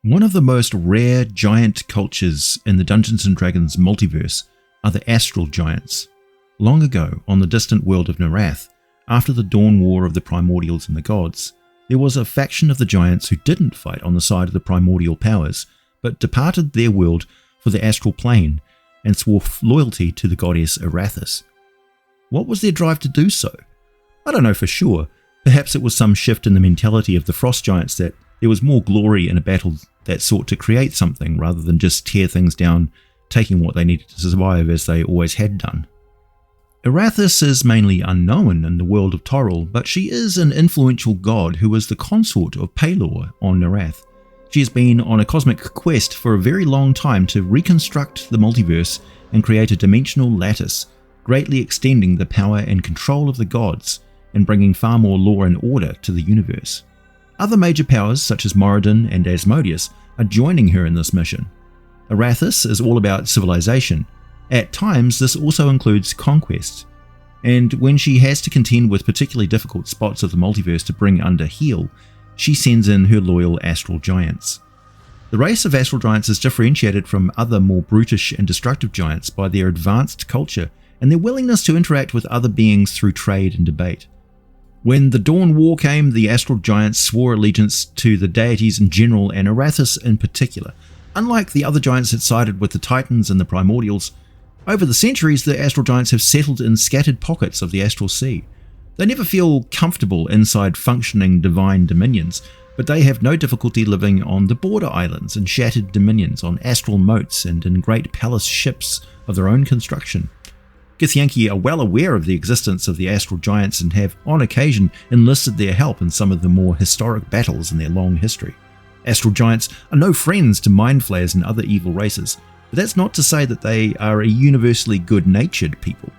One of the most rare giant cultures in the Dungeons & Dragons multiverse are the Astral Giants. Long ago, on the distant world of Nerath, after the Dawn War of the Primordials and the Gods, there was a faction of the Giants who didn't fight on the side of the primordial powers, but departed their world for the astral plane and swore loyalty to the Goddess Erathis. What was their drive to do so? I don't know for sure. Perhaps it was some shift in the mentality of the Frost Giants that there was more glory in a battle that sought to create something rather than just tear things down, taking what they needed to survive as they always had done. Erathis is mainly unknown in the world of Toril, but she is an influential god who is the consort of Pelor on Nerath. She has been on a cosmic quest for a very long time to reconstruct the multiverse and create a dimensional lattice, greatly extending the power and control of the gods and bringing far more law and order to the universe. Other major powers such as Moradin and Asmodeus are joining her in this mission. Erathis is all about civilization. At times this also includes conquest, and when she has to contend with particularly difficult spots of the multiverse to bring under heel, she sends in her loyal Astral Giants. The race of Astral Giants is differentiated from other more brutish and destructive giants by their advanced culture and their willingness to interact with other beings through trade and debate. When the Dawn War came, the Astral Giants swore allegiance to the deities in general and Erathis in particular. Unlike the other giants that sided with the Titans and the Primordials, over the centuries the Astral Giants have settled in scattered pockets of the Astral Sea. They never feel comfortable inside functioning divine dominions, but they have no difficulty living on the border islands and shattered dominions, on astral moats and in great palace ships of their own construction. Githyanki are well aware of the existence of the Astral Giants and have, on occasion, enlisted their help in some of the more historic battles in their long history. Astral Giants are no friends to Mind Flayers and other evil races, but that's not to say that they are a universally good-natured people.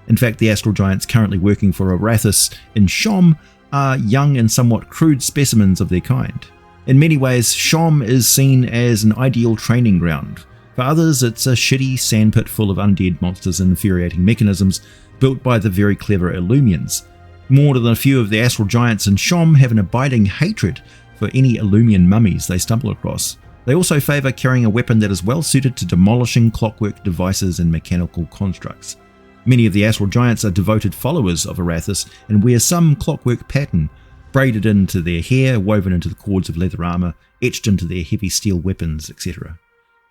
In fact, the Astral Giants currently working for Erathis in Shom are young and somewhat crude specimens of their kind. In many ways, Shom is seen as an ideal training ground. For others, it's a shitty sandpit full of undead monsters and infuriating mechanisms built by the very clever Illumians. More than a few of the Astral Giants in Shom have an abiding hatred for any Illumian mummies they stumble across. They also favour carrying a weapon that is well suited to demolishing clockwork devices and mechanical constructs. Many of the Astral Giants are devoted followers of Erathis and wear some clockwork pattern, braided into their hair, woven into the cords of leather armour, etched into their heavy steel weapons, etc.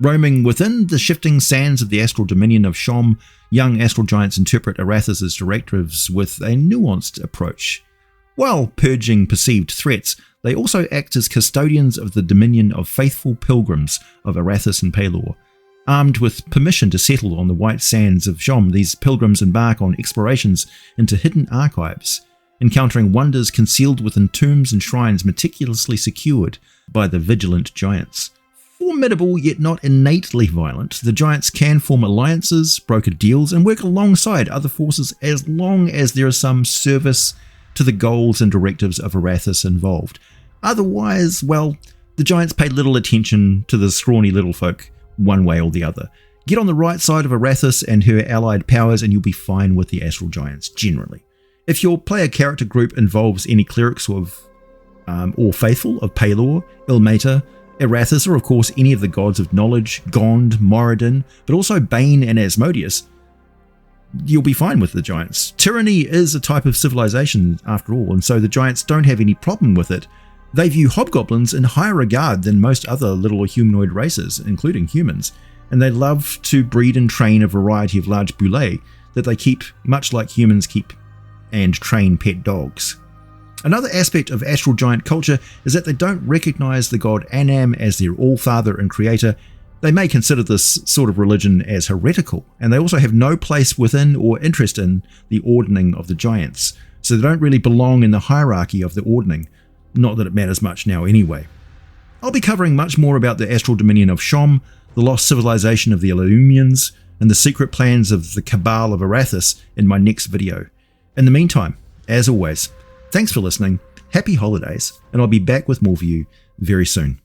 Roaming within the shifting sands of the astral dominion of Shom, young Astral Giants interpret Erathis' directives with a nuanced approach. While purging perceived threats, they also act as custodians of the dominion of faithful pilgrims of Erathis and Pelor. Armed with permission to settle on the white sands of Shom, these pilgrims embark on explorations into hidden archives, encountering wonders concealed within tombs and shrines meticulously secured by the vigilant giants. Formidable yet not innately violent, the giants can form alliances, broker deals, and work alongside other forces as long as there is some service to the goals and directives of Erathis involved. Otherwise, well, the giants pay little attention to the scrawny little folk one way or the other. Get on the right side of Erathis and her allied powers and you'll be fine with the Astral Giants generally. If your player character group involves any clerics or faithful of Pelor, Ilmater, Erathis, or of course any of the gods of knowledge, Gond, Moradin, but also Bane and Asmodeus, you'll be fine with the giants. Tyranny is a type of civilization after all, and so the giants don't have any problem with it. They view hobgoblins in higher regard than most other little humanoid races, including humans, and they love to breed and train a variety of large boulets that they keep much like humans keep and train pet dogs. Another aspect of Astral Giant culture is that they don't recognize the god Anam as their all-father and creator. They may consider this sort of religion as heretical, and they also have no place within or interest in the ordning of the giants, so they don't really belong in the hierarchy of the ordning. Not that it matters much now anyway. I'll be covering much more about the astral dominion of Shom, the lost civilization of the Illumians, and the secret plans of the Cabal of Erathis in my next video. In the meantime, as always, thanks for listening, happy holidays, and I'll be back with more for you very soon.